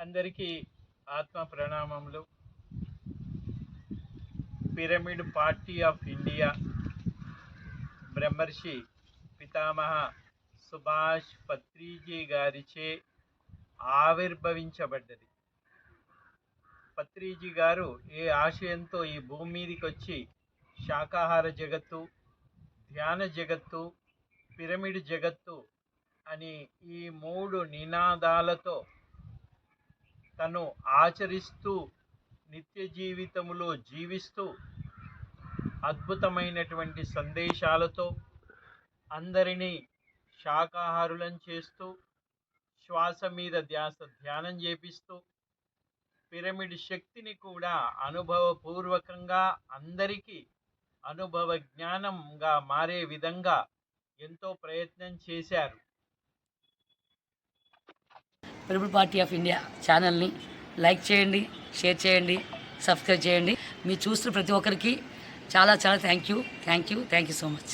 అందరికీ ఆత్మ ప్రణామములు. పిరమిడ్ పార్టీ ఆఫ్ ఇండియా బ్రహ్మర్షి పితామహ సుభాష్ పత్రిజీ గారిచే ఆవిర్భవించబడ్డది. పత్రిజీ గారు ఏ ఆశయంతో ఈ భూమి మీదకి వచ్చి శాకాహార జగత్తు, ధ్యాన జగత్తు, పిరమిడ్ జగత్తు అని ఈ 3 నినాదాలతో తను ఆచరిస్తూ నిత్య జీవితములో జీవిస్తూ అద్భుతమైనటువంటి సందేశాలతో అందరినీ శాకాహారులను చేస్తూ శ్వాస మీద ధ్యానం చేపిస్తూ పిరమిడ్ శక్తిని కూడా అనుభవపూర్వకంగా అందరికీ అనుభవ జ్ఞానంగా మారే విధంగా ఎంతో ప్రయత్నం చేశారు. పిరమిడ్ పార్టీ ఆఫ్ ఇండియా ఛానల్ని లైక్ చేయండి, షేర్ చేయండి, సబ్స్క్రైబ్ చేయండి. మీరు చూస్తున్న ప్రతి ఒక్కరికి చాలా థ్యాంక్ యూ సో మచ్.